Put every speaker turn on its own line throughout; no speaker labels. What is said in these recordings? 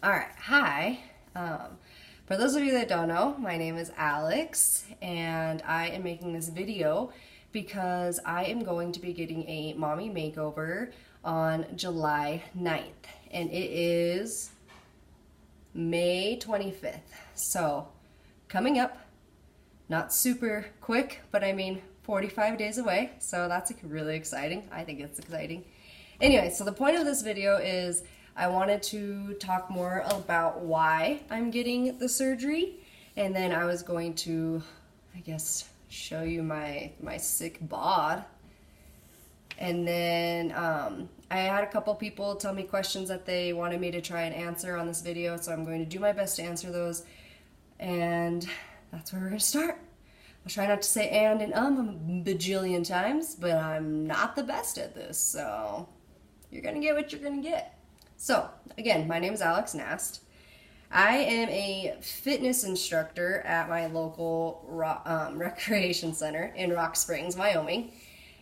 All right, hi. For those of you that don't know, my name is Alex, and I am making this video because I am going to be getting a mommy makeover on July 9th, and it is May 25th. So, coming up, not super quick, but I mean 45 days away, so that's really exciting. I think it's exciting. Anyway, so the point of this video is I wanted to talk more about why I'm getting the surgery, and then I was going to, I guess, show you my sick bod. And then I had a couple people tell me questions that they wanted me to try and answer on this video, so I'm going to do my best to answer those, and that's where we're going to start. I'll try not to say and a bajillion times, but I'm not the best at this, so you're going to get what you're going to get. So, again, my name is Alex Nast. I am a fitness instructor at my local recreation center in Rock Springs, Wyoming.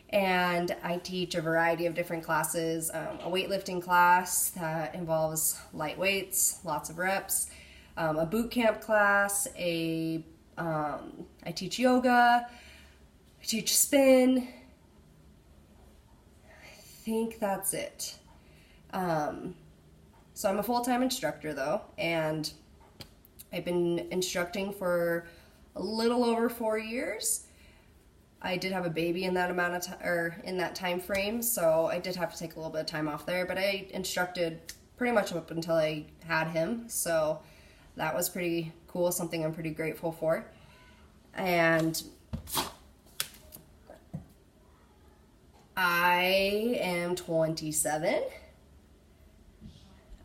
And I teach a variety of different classes, a weightlifting class that involves light weights, lots of reps, a boot camp class, I teach yoga, I teach spin. I think that's it. So I'm a full-time instructor though, and I've been instructing for a little over 4 years. I did have a baby in that amount of time, or in that time frame, so I did have to take a little bit of time off there, but I instructed pretty much up until I had him, so that was pretty cool, something I'm pretty grateful for. And I am 27.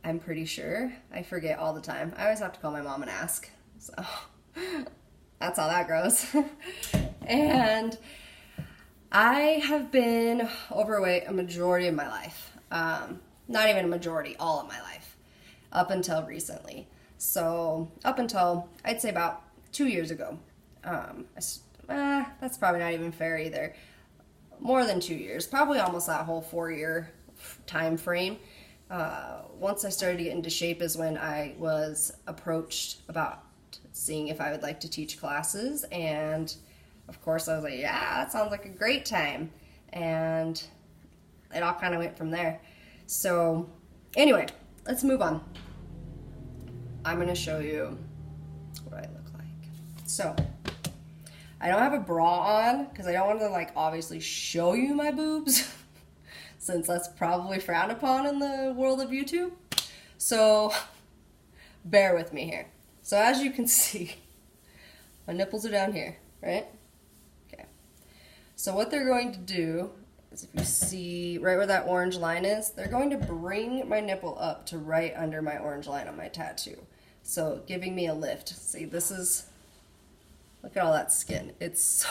I'm pretty sure. I forget all the time. I always have to call my mom and ask. So that's how that goes. And I have been overweight a majority of my life. Not even a majority, all of my life. Up until recently. So up until, I'd say about 2 years ago. That's probably not even fair either. More than 2 years. Probably almost that whole 4-year time frame. Once I started to get into shape is when I was approached about seeing if I would like to teach classes, and of course I was like, yeah, that sounds like a great time, and it all kind of went from there. So anyway, let's move on. I'm going to show you what I look like. So I don't have a bra on because I don't want to obviously show you my boobs since that's probably frowned upon in the world of YouTube. So bear with me here. So as you can see, my nipples are down here, right? Okay. So what they're going to do is, if you see right where that orange line is, they're going to bring my nipple up to right under my orange line on my tattoo. So giving me a lift. See, this is, look at all that skin. It's so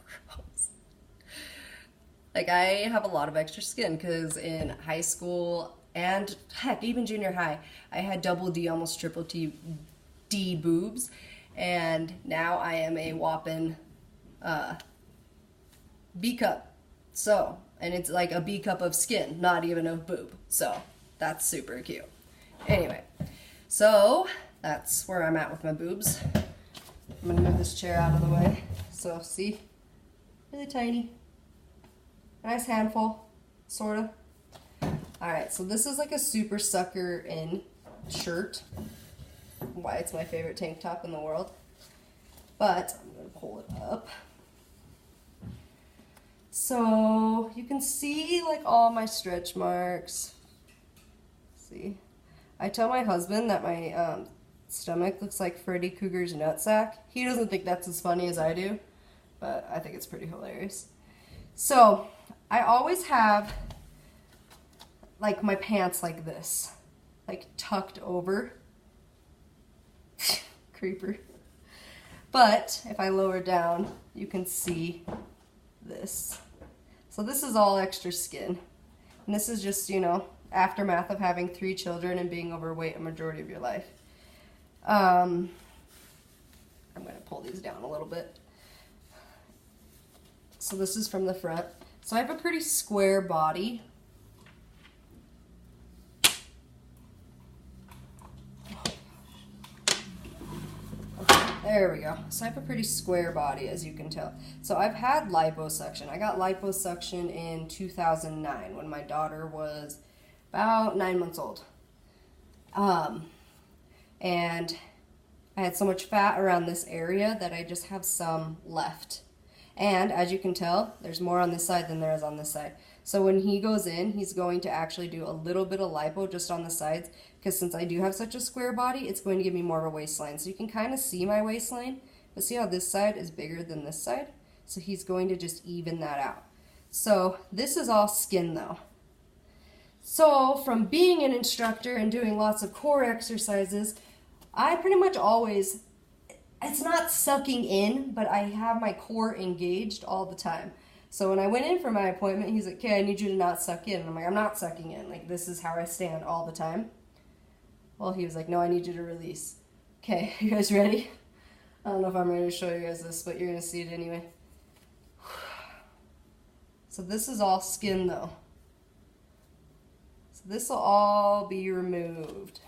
gross. Like, I have a lot of extra skin because in high school and heck, even junior high, I had double D, almost triple D boobs, and now I am a whopping B cup. So, and it's like a B cup of skin, not even a boob. So that's super cute. Anyway, so that's where I'm at with my boobs. I'm gonna move this chair out of the way. So see, really tiny. Nice handful, sort of. Alright, so this is like a super sucker in shirt. Why it's my favorite tank top in the world. But I'm going to pull it up. So you can see like all my stretch marks. See? I tell my husband that my stomach looks like Freddy Krueger's nutsack. He doesn't think that's as funny as I do, but I think it's pretty hilarious. So I always have like my pants like this, like tucked over. Creeper. But if I lower down, you can see this. So this is all extra skin. And this is just, you know, aftermath of having 3 children and being overweight a majority of your life. I'm going to pull these down a little bit. So this is from the front. So I have a pretty square body. There we go. So I have a pretty square body, as you can tell. So I've had liposuction. I got liposuction in 2009 when my daughter was about 9 months old. And I had so much fat around this area that I just have some left. And as you can tell, there's more on this side than there is on this side. So when he goes in, he's going to actually do a little bit of lipo just on the sides, because since I do have such a square body, it's going to give me more of a waistline. So you can kind of see my waistline, but see how this side is bigger than this side? So he's going to just even that out. So this is all skin though. So from being an instructor and doing lots of core exercises, I pretty much always, it's not sucking in, but I have my core engaged all the time. So when I went in for my appointment, he's like, okay, I need you to not suck in. And I'm like, I'm not sucking in. Like, this is how I stand all the time. Well, he was like, no, I need you to release. Okay, you guys ready? I don't know if I'm ready to show you guys this, but you're going to see it anyway. So this is all skin, though. So this will all be removed.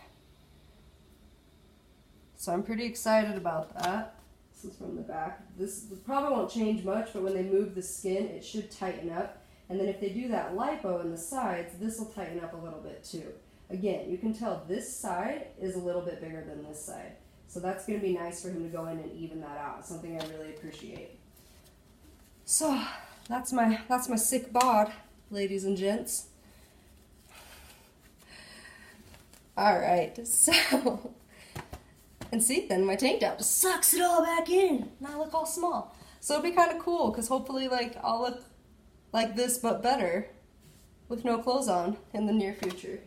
So I'm pretty excited about that. This is from the back. This probably won't change much, but when they move the skin, it should tighten up. And then if they do that lipo in the sides, this will tighten up a little bit too. Again, you can tell this side is a little bit bigger than this side. So that's going to be nice for him to go in and even that out. Something I really appreciate. So that's my sick bod, ladies and gents. All right, so, and see, then my tank top just sucks it all back in. Now I look all small. So it'll be kind of cool, because hopefully, like, I'll look like this, but better, with no clothes on in the near future.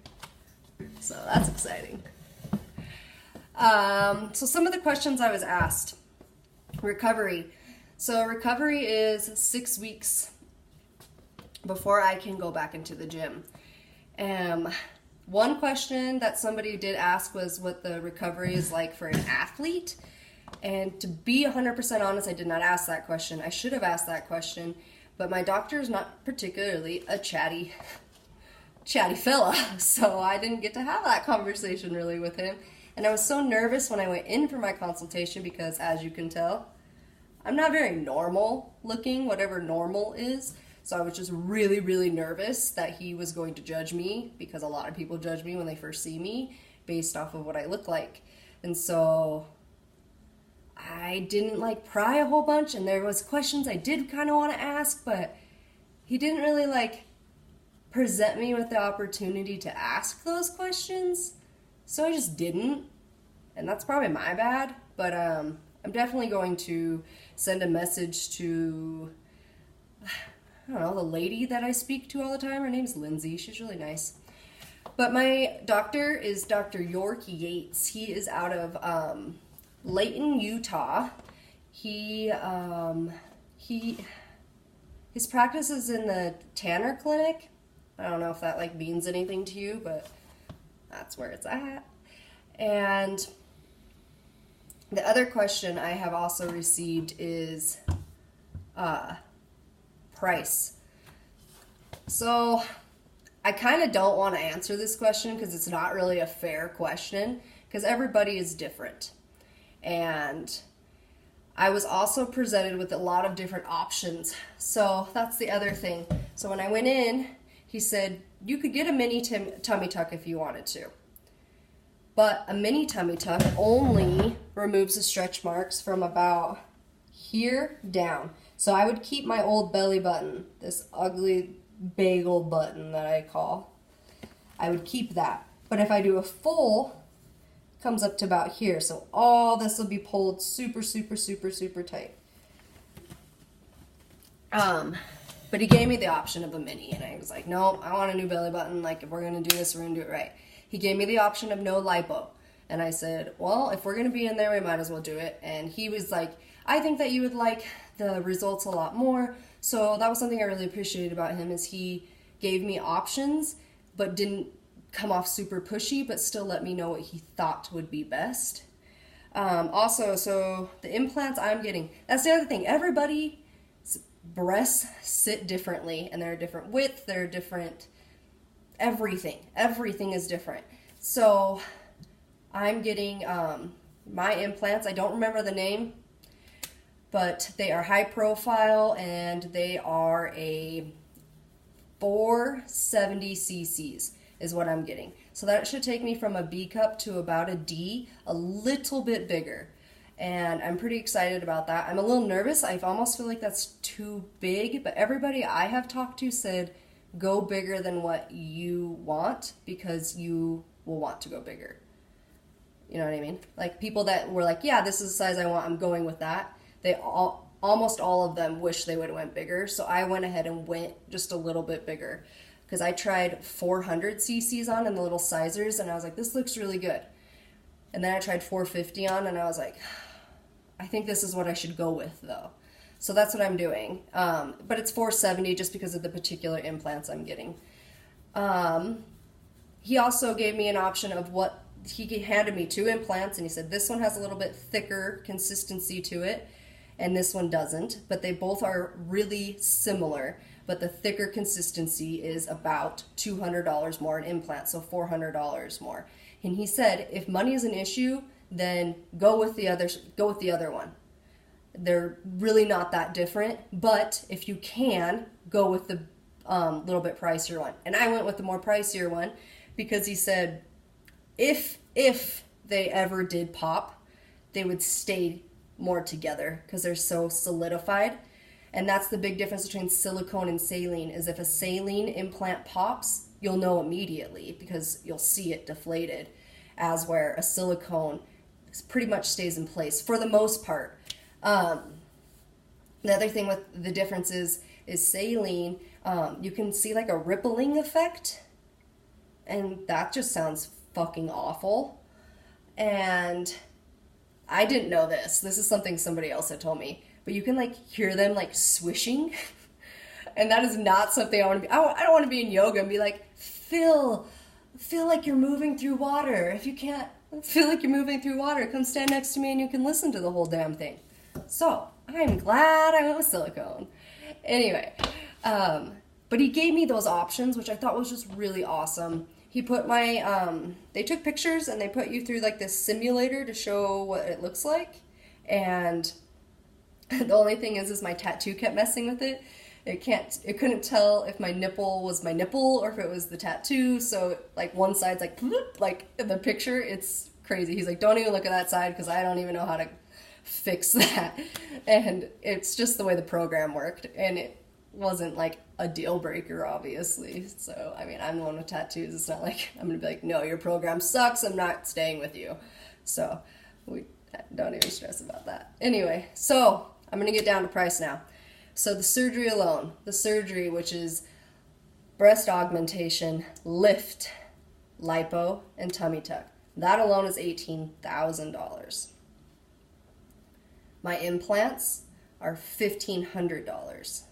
So that's exciting. So some of the questions I was asked. Recovery. So recovery is 6 weeks before I can go back into the gym. One question that somebody did ask was what the recovery is like for an athlete. And to be 100% honest, I did not ask that question. I should have asked that question, but my doctor is not particularly a chatty fella, so I didn't get to have that conversation really with him. And I was so nervous when I went in for my consultation because, as you can tell, I'm not very normal looking, whatever normal is. So I was just really, really nervous that he was going to judge me, because a lot of people judge me when they first see me based off of what I look like. And so I didn't like pry a whole bunch, and there was questions I did kind of want to ask, but he didn't really like present me with the opportunity to ask those questions. So I just didn't, and that's probably my bad, but I'm definitely going to send a message to, I don't know, the lady that I speak to all the time. Her name's Lindsay. She's really nice. But my doctor is Dr. York Yates. He is out of Layton, Utah. His practice is in the Tanner Clinic. I don't know if that like means anything to you, but that's where it's at. And the other question I have also received is price. So I kind of don't want to answer this question because it's not really a fair question, because everybody is different. And I was also presented with a lot of different options. So that's the other thing. So when I went in, he said, you could get a mini tummy tuck if you wanted to. But a mini tummy tuck only removes the stretch marks from about here down. So I would keep my old belly button, this ugly bagel button that I call. I would keep that. But if I do a full, it comes up to about here. So all this will be pulled super, super, super, super tight. But he gave me the option of a mini, and I was like, no, I want a new belly button. Like, if we're going to do this, we're going to do it right. He gave me the option of no lipo. And I said, well, if we're going to be in there, we might as well do it. And he was like, I think that you would like the results a lot more. So that was something I really appreciated about him, is he gave me options, but didn't come off super pushy, but still let me know what he thought would be best. Also, so the implants I'm getting, that's the other thing. Everybody's breasts sit differently, and they're a different width, they're different everything. Everything is different. So I'm getting my implants. I don't remember the name, but they are high profile and they are a 470 cc's is what I'm getting. So that should take me from a B cup to about a D, a little bit bigger. And I'm pretty excited about that. I'm a little nervous. I almost feel like that's too big, but everybody I have talked to said go bigger than what you want because you will want to go bigger. You know what I mean? Like people that were like, yeah, this is the size I want, I'm going with that. Almost all of them wish they would have went bigger. So I went ahead and went just a little bit bigger because I tried 400 cc's on in the little sizers and I was like, this looks really good. And then I tried 450 on and I was like, I think this is what I should go with though. So that's what I'm doing. But it's 470 just because of the particular implants I'm getting. He also gave me an option of what he handed me 2 implants and he said this one has a little bit thicker consistency to it and this one doesn't, but they both are really similar, but the thicker consistency is about $200 more an implant, so $400 more. And he said if money is an issue, then go with the other one. They're really not that different, but if you can, go with the little bit pricier one. And I went with the more pricier one because he said if they ever did pop, they would stay more together because they're so solidified. And that's the big difference between silicone and saline is if a saline implant pops, you'll know immediately because you'll see it deflated, as where a silicone pretty much stays in place for the most part. The other thing with the difference is saline, you can see like a rippling effect, and that just sounds fucking awful. And I didn't know this. This is something somebody else had told me, but you can like hear them like swishing, and that is not something I want to be. I don't want to be in yoga and be like, feel like you're moving through water. If you can't feel like you're moving through water, come stand next to me and you can listen to the whole damn thing. So I'm glad I went with silicone. Anyway, but he gave me those options, which I thought was just really awesome. He put they took pictures and they put you through like this simulator to show what it looks like. And the only thing is my tattoo kept messing with it. It couldn't tell if my nipple was my nipple or if it was the tattoo. So like one side's like, bloop, like in the picture, it's crazy. He's like, don't even look at that side because I don't even know how to fix that. And it's just the way the program worked. And it wasn't like a deal breaker, obviously. So, I mean, I'm the one with tattoos. It's not like I'm going to be like, no, your program sucks. I'm not staying with you. So we don't even stress about that. Anyway, so I'm going to get down to price now. So the surgery alone, which is breast augmentation, lift, lipo, and tummy tuck, that alone is $18,000. My implants are $1,500.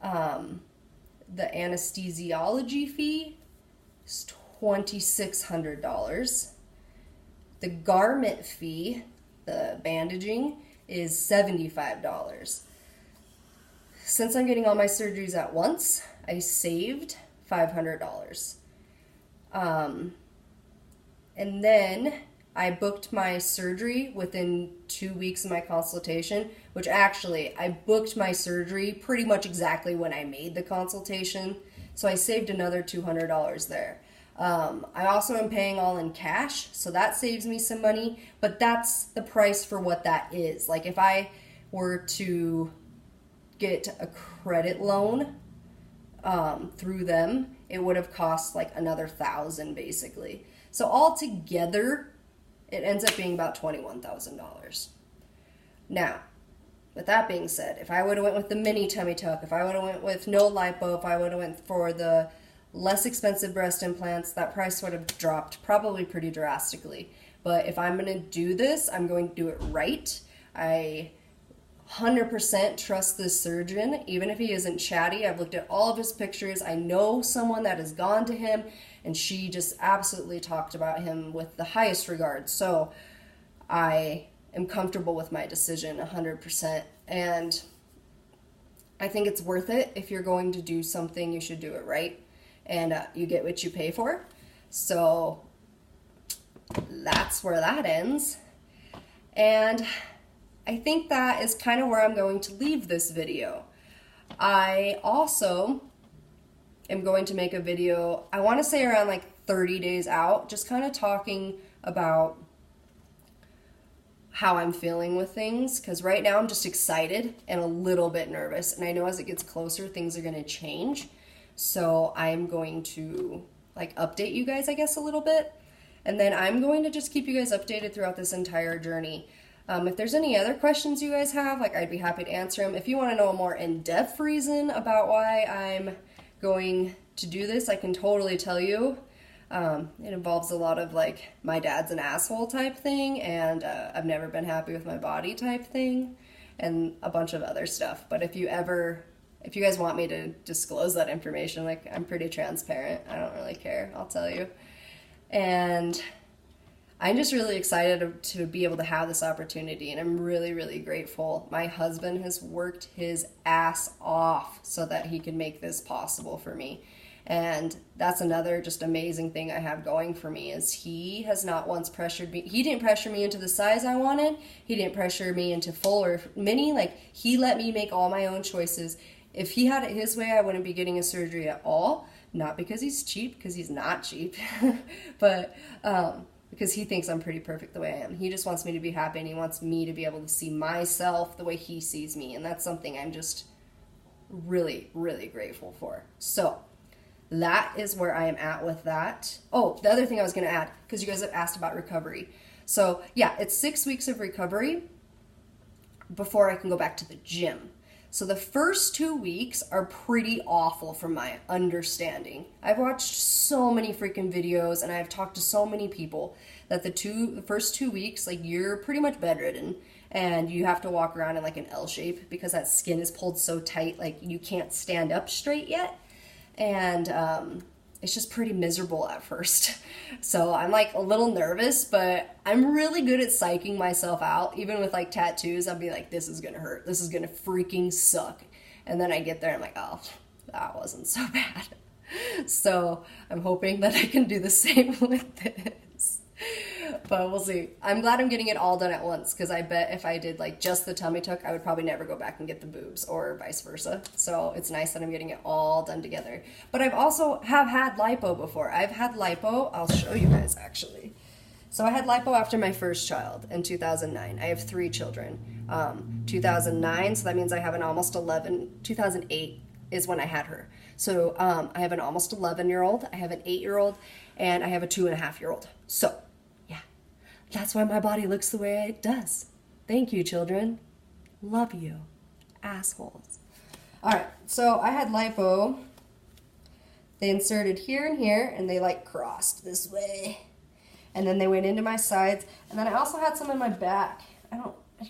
The anesthesiology fee is $2,600. The garment fee, the bandaging, is $75. Since I'm getting all my surgeries at once, I saved $500. And then I booked my surgery within 2 weeks of my consultation, which actually, I booked my surgery pretty much exactly when I made the consultation, so I saved another $200 there. I also am paying all in cash, so that saves me some money, but that's the price for what that is. Like if I were to get a credit loan through them, it would have cost like another $1,000 basically. So altogether, it ends up being about $21,000. Now, with that being said, if I would have went with the mini tummy tuck, if I would have went with no lipo, if I would have went for the less expensive breast implants, that price would have dropped probably pretty drastically. But if I'm going to do this, I'm going to do it right. I 100% trust this surgeon, even if he isn't chatty. I've looked at all of his pictures. I know someone that has gone to him, and she just absolutely talked about him with the highest regard. So I am comfortable with my decision 100%. And I think it's worth it. If you're going to do something, you should do it right. And you get what you pay for. So that's where that ends. And I think that is kind of where I'm going to leave this video. I also am going to make a video, I want to say around like 30 days out, just kind of talking about how I'm feeling with things, because right now I'm just excited and a little bit nervous, and I know as it gets closer things are going to change. So I'm going to like update you guys, I guess, a little bit, and then I'm going to just keep you guys updated throughout this entire journey. If there's any other questions you guys have, like, I'd be happy to answer them. If you want to know a more in-depth reason about why I'm going to do this, I can totally tell you. It involves a lot of like my dad's an asshole type thing, and I've never been happy with my body type thing, and a bunch of other stuff. But if you guys want me to disclose that information, like, I'm pretty transparent. I don't really care. I'll tell you. And I'm just really excited to be able to have this opportunity, and I'm really, really grateful. My husband has worked his ass off so that he can make this possible for me. And that's another just amazing thing I have going for me, is he has not once pressured me. He didn't pressure me into the size I wanted. He didn't pressure me into full or mini. Like, he let me make all my own choices. If he had it his way, I wouldn't be getting a surgery at all. Not because he's cheap, because he's not cheap, but because he thinks I'm pretty perfect the way I am. He just wants me to be happy, and he wants me to be able to see myself the way he sees me. And that's something I'm just really, really grateful for. So that is where I am at with that. Oh, the other thing I was going to add, because you guys have asked about recovery. So yeah, it's 6 weeks of recovery before I can go back to the gym. So the first 2 weeks are pretty awful from my understanding. I've watched so many freaking videos, and I've talked to so many people that the first 2 weeks, like, you're pretty much bedridden, and you have to walk around in like an L shape because that skin is pulled so tight, like you can't stand up straight yet. And it's just pretty miserable at first. So I'm like a little nervous, but I'm really good at psyching myself out. Even with like tattoos, I'll be like, this is gonna hurt. This is gonna freaking suck. And then I get there and I'm like, oh, that wasn't so bad. So I'm hoping that I can do the same with this. But we'll see. I'm glad I'm getting it all done at once, because I bet if I did like just the tummy tuck, I would probably never go back and get the boobs, or vice versa. So it's nice that I'm getting it all done together. But I've also have had lipo before. I've had lipo. I'll show you guys actually. So I had lipo after my first child in 2009. I have 3 children. 2009, so that means I have an almost 11. 2008 is when I had her. So I have an almost 11-year-old, I have an 8-year-old, and I have a 2.5-year-old. So that's why my body looks the way it does. Thank you, children. Love you, assholes. All right, so I had lipo. They inserted here and here, and they like crossed this way. And then they went into my sides. And then I also had some in my back. I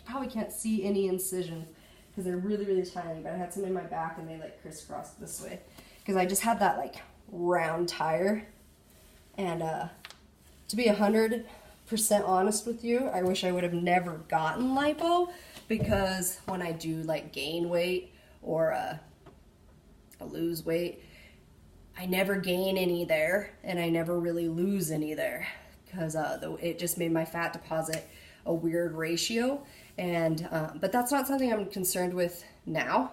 probably can't see any incisions because they're really, really tiny, but I had some in my back, and they like crisscrossed this way. Because I just had that like round tire. And to be 100% honest with you, I wish I would have never gotten lipo, because when I do like gain weight or lose weight, I never gain any there, and I never really lose any there, because it just made my fat deposit a weird ratio. And but that's not something I'm concerned with now.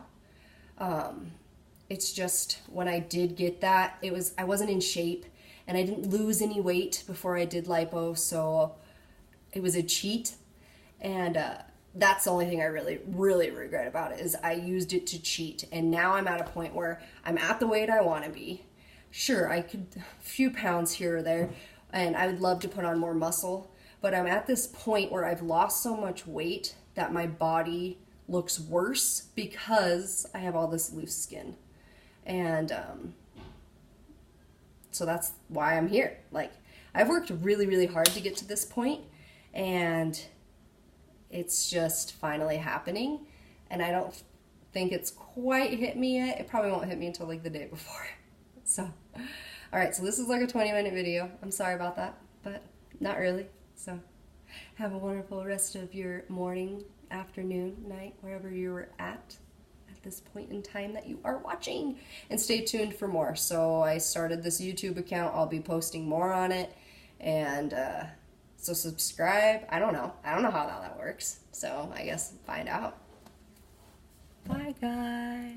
It's just when I did get that, I wasn't in shape, and I didn't lose any weight before I did lipo, so it was a cheat. And that's the only thing I really, really regret about it, is I used it to cheat. And now I'm at a point where I'm at the weight I want to be. Sure, I could a few pounds here or there, and I would love to put on more muscle, but I'm at this point where I've lost so much weight that my body looks worse because I have all this loose skin. And so that's why I'm here. Like, I've worked really, really hard to get to this point, and it's just finally happening. And I don't think it's quite hit me yet. It probably won't hit me until like the day before. So, all right, so this is like a 20-minute video. I'm sorry about that, but not really. So have a wonderful rest of your morning, afternoon, night, wherever you're at this point in time that you are watching, and stay tuned for more. So I started this YouTube account. I'll be posting more on it, and So subscribe. I don't know. I don't know how that works. So I guess find out. Bye, guys.